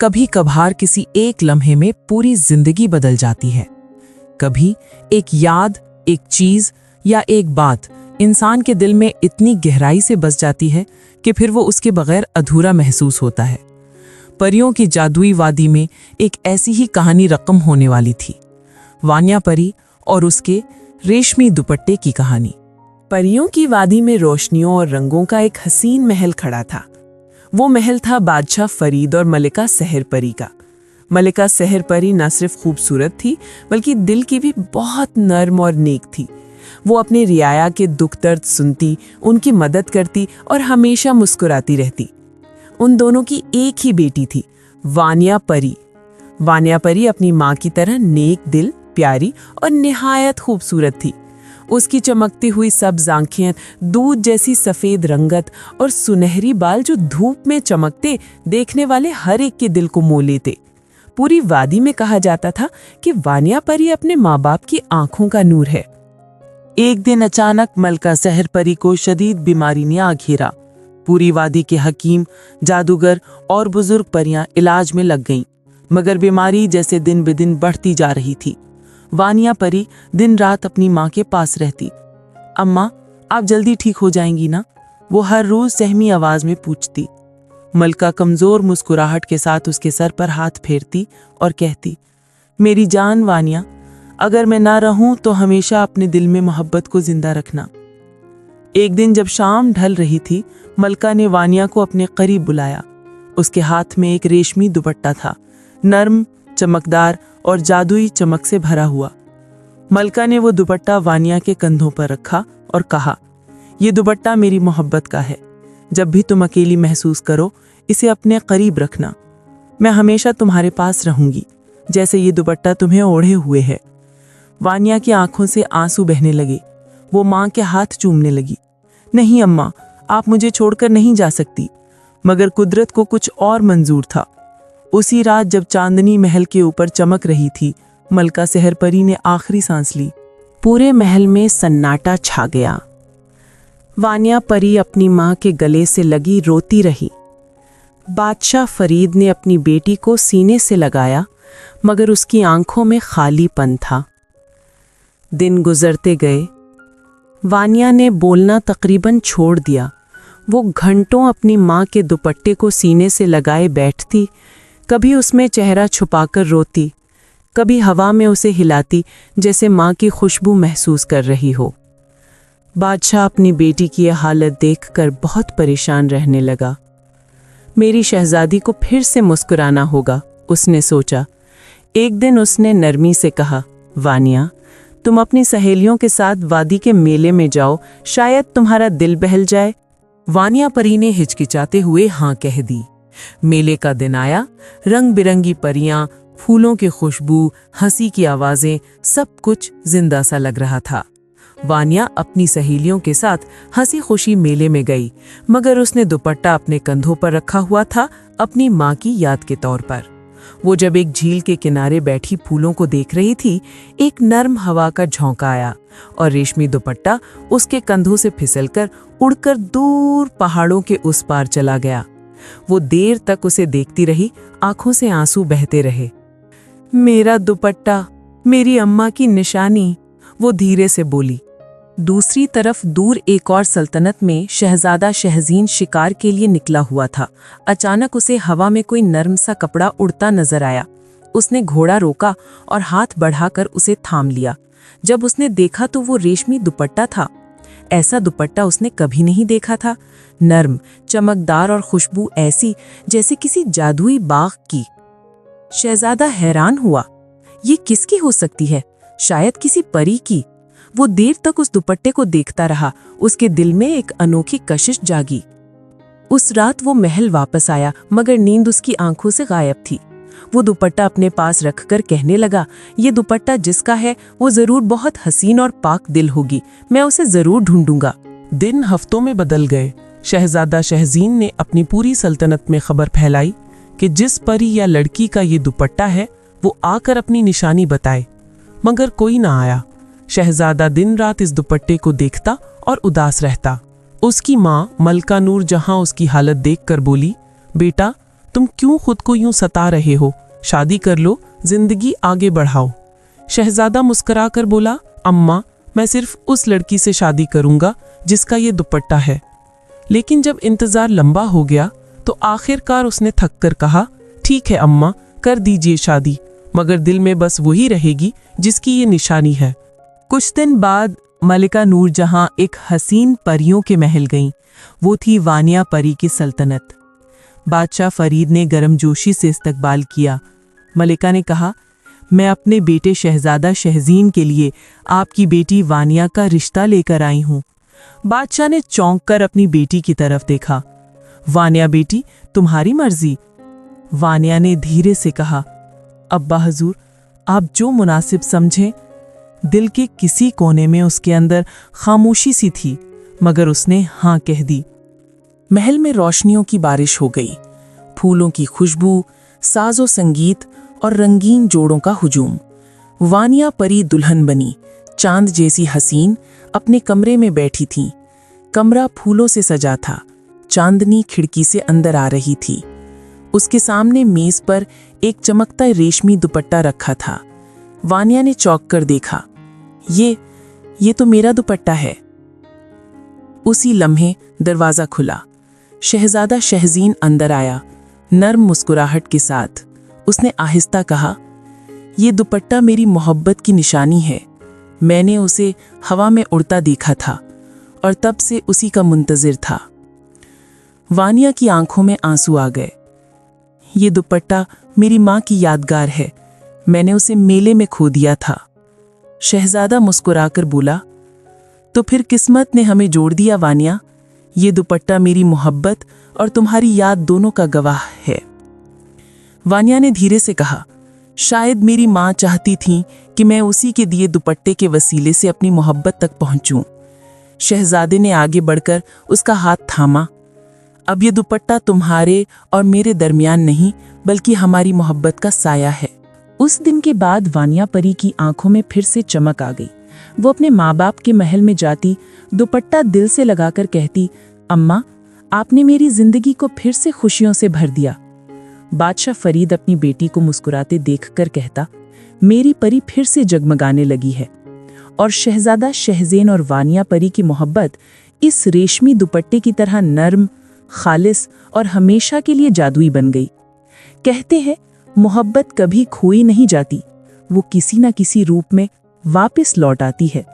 कभी कभार किसी एक लम्हे में पूरी जिंदगी बदल जाती है। कभी एक याद, एक चीज या एक बात इंसान के दिल में इतनी गहराई से बस जाती है कि फिर वो उसके बगैर अधूरा महसूस होता है। परियों की जादुई वादी में एक ऐसी ही कहानी रकम होने वाली थी, वानिया परी और उसके रेशमी दुपट्टे की कहानी। परियों की वादी में रोशनियों और रंगों का एक हसीन महल खड़ा था। वो महल था बादशाह फरीद और मलिका सहर परी का। मलिका सहर परी न सिर्फ खूबसूरत थी बल्कि दिल की भी बहुत नर्म और नेक थी। वो अपने रियाया के दुख दर्द सुनती, उनकी मदद करती और हमेशा मुस्कुराती रहती। उन दोनों की एक ही बेटी थी, वानिया परी। वानिया परी अपनी माँ की तरह नेक दिल, प्यारी और निहायत खूबसूरत थी। उसकी चमकती हुई सब्ज आंखें, दूध जैसी सफेद रंगत और सुनहरी बाल जो धूप में चमकते देखने वाले हर एक के दिल को मोह लेते। पूरी वादी में कहा जाता था कि वानिया परी अपने माँ बाप की आंखों का नूर है। एक दिन अचानक मलिका सहर परी को शदीद बीमारी ने आ घेरा। पूरी वादी के हकीम, जादूगर और बुजुर्ग परियां इलाज में लग गईं, मगर बीमारी जैसे दिन ब दिन बढ़ती जा रही थी। वानिया परी दिन रात अपनी माँ के पास रहती। अम्मा, आप जल्दी ठीक हो जाएंगी ना? वो हर रोज सहमी आवाज में पूछती। मलिका कमजोर मुस्कुराहट के साथ उसके सर पर हाथ फेरती और कहती, मेरी जान वानिया, अगर मैं ना रहूं तो हमेशा अपने दिल में मोहब्बत को जिंदा रखना। एक दिन जब शाम ढल रही थी, मलिका ने वानिया को अपने करीब बुलाया। उसके हाथ में एक रेशमी दुपट्टा था, नर्म, चमकदार और जादुई चमक से भरा हुआ। मलिका ने वो दुपट्टा वानिया के कंधों पर रखा और कहा, ये दुपट्टा मेरी मोहब्बत का है। जब भी तुम अकेली महसूस करो, इसे अपने करीब रखना। मैं हमेशा तुम्हारे पास रहूंगी, जैसे ये दुपट्टा तुम्हें ओढ़े हुए है। वानिया की आंखों से आंसू बहने लगे। वो माँ के हाथ चूमने लगी। नहीं अम्मा, आप मुझे छोड़कर नहीं जा सकती। मगर कुदरत को कुछ और मंजूर था। उसी रात जब चांदनी महल के ऊपर चमक रही थी, मलिका सहर परी ने आखिरी सांस ली। पूरे महल में सन्नाटा छा गया। वानिया परी अपनी माँ के गले से लगी रोती रही। बादशाह फरीद ने अपनी बेटी को सीने से लगाया, मगर उसकी आंखों में खालीपन था। दिन गुजरते गए। वानिया ने बोलना तकरीबन छोड़ दिया। वो घंटों अपनी माँ के दुपट्टे को सीने से लगाए बैठती, कभी उसमें चेहरा छुपाकर रोती, कभी हवा में उसे हिलाती जैसे माँ की खुशबू महसूस कर रही हो। बादशाह अपनी बेटी की यह हालत देखकर बहुत परेशान रहने लगा। मेरी शहजादी को फिर से मुस्कुराना होगा, उसने सोचा। एक दिन उसने नरमी से कहा, वानिया, तुम अपनी सहेलियों के साथ वादी के मेले में जाओ, शायद तुम्हारा दिल बहल जाए। वानिया परी ने हिचकिचाते हुए हाँ कह दी। मेले का दिन आया। रंग बिरंगी परियां, फूलों की खुशबू, हंसी की आवाजें, सब कुछ जिंदा सा लग रहा था। वानिया अपनी सहेलियों के साथ हंसी खुशी मेले में गई, मगर उसने दुपट्टा अपने कंधों पर रखा हुआ था, अपनी माँ की याद के तौर पर। वो जब एक झील के किनारे बैठी फूलों को देख रही थी, एक नर्म हवा का झोंका आया और रेशमी दुपट्टा उसके कंधों से फिसलकर उड़कर दूर पहाड़ों के उस पार चला गया। वो देर तक उसे देखती रही, आंखों से आंसू बहते रहे। मेरा दुपट्टा, मेरी अम्मा की निशानी, वो धीरे से बोली। दूसरी तरफ दूर एक और सल्तनत में शहजादा शहजीन शिकार के लिए निकला हुआ था। अचानक उसे हवा में कोई नर्म सा कपड़ा उड़ता नजर आया। उसने घोड़ा रोका और हाथ बढ़ाकर उसे थाम लिया। जब उसने देखा तो वो रेशमी दुपट्टा था। ऐसा दुपट्टा उसने कभी नहीं देखा था। नर्म, चमकदार और खुशबू ऐसी जैसे किसी जादुई बाग की। शहजादा हैरान हुआ, ये किसकी हो सकती है? शायद किसी परी की। वो देर तक उस दुपट्टे को देखता रहा। उसके दिल में एक अनोखी कशिश जागी। उस रात वो महल वापस आया, मगर नींद उसकी आंखों से गायब थी। वो दुपट्टा अपने पास रखकर कहने लगा, ये दुपट्टा जिसका है वो जरूर बहुत हसीन और पाक दिल होगी। मैं उसे जरूर ढूंढूंगा। दिन हफ्तों में बदल गए। शहजादा शहजीन ने अपनी पूरी सल्तनत में खबर फैलाई कि जिस परी या लड़की का ये दुपट्टा है वो आकर अपनी निशानी बताए, मगर कोई ना आया। शहजादा दिन रात इस दुपट्टे को देखता और उदास रहता। उसकी माँ मलका नूर जहां उसकी हालत देखकर बोली, बेटा तुम क्यों खुद को यूं सता रहे हो? शादी कर लो, जिंदगी आगे बढ़ाओ। शहजादा मुस्कुरा कर बोला, अम्मा, मैं सिर्फ उस लड़की से शादी करूंगा जिसका ये दुपट्टा है। लेकिन जब इंतजार लंबा हो गया तो आखिरकार उसने थक कर कहा, ठीक है अम्मा, कर दीजिए शादी, मगर दिल में बस वही रहेगी जिसकी ये निशानी है। कुछ दिन बाद मलिका नूरजहां एक हसीन परियों के महल गईं। वो थी वानिया परी की सल्तनत। बादशाह फरीद ने गर्मजोशी से इस्तकबाल किया। मलिका ने कहा, मैं अपने बेटे शहजादा शहजीन के लिए आपकी बेटी वानिया का रिश्ता लेकर आई हूँ। बादशाह ने चौंक कर अपनी बेटी की तरफ देखा। वानिया बेटी, तुम्हारी मर्जी। वानिया ने धीरे से कहा, अब्बा हजूर, आप जो मुनासिब समझें। दिल के किसी कोने में उसके अंदर खामोशी सी थी, मगर उसने हाँ कह दी। महल में रोशनियों की बारिश हो गई। फूलों की खुशबू, साजो संगीत और रंगीन जोड़ों का हुजूम। वानिया परी दुल्हन बनी, चांद जैसी हसीन अपने कमरे में बैठी थी। कमरा फूलों से सजा था। चांदनी खिड़की से अंदर आ रही थी। उसके सामने मेज पर एक चमकता रेशमी दुपट्टा रखा था। वानिया ने चौंक कर देखा, ये तो मेरा दुपट्टा है। उसी लम्हे दरवाजा खुला। शहजादा शहजीन अंदर आया, नर्म मुस्कुराहट के साथ। उसने आहिस्ता कहा, ये दुपट्टा मेरी मोहब्बत की निशानी है। मैंने उसे हवा में उड़ता देखा था और तब से उसी का मुंतजिर था। वानिया की आंखों में आंसू आ गए। ये दुपट्टा मेरी माँ की यादगार है। मैंने उसे मेले में खो दिया था। शहजादा मुस्कुराकर बोला, तो फिर किस्मत ने हमें जोड़ दिया वानिया। ये दुपट्टा मेरी मोहब्बत और तुम्हारी याद दोनों का गवाह है। वानिया ने धीरे से कहा, शायद मेरी माँ चाहती थी कि मैं उसी के दिए दुपट्टे के वसीले से अपनी मोहब्बत तक पहुंचूं। शहजादे ने आगे बढ़कर उसका हाथ थामा। अब ये दुपट्टा तुम्हारे और मेरे दरमियान नहीं, बल्कि हमारी मोहब्बत का साया है। उस दिन के बाद वानिया परी की आंखों में फिर से चमक आ गई। वो अपने माँ बाप के महल में जाती, दुपट्टा दिल से लगाकर कहती, अम्मा, आपने मेरी जिंदगी को फिर से खुशियों से भर दिया। बादशाह फरीद अपनी बेटी को मुस्कुराते देखकर कहता, मेरी परी फिर से जगमगाने लगी है। और शहजादा शहज़ेन और वानिया परी की मोहब्बत इस रेशमी दुपट्टे की तरह नर्म, खालिस और हमेशा के लिए जादुई बन गई। कहते हैं, मोहब्बत कभी खोई नहीं जाती, वो किसी न किसी रूप में वापस लौट आती है।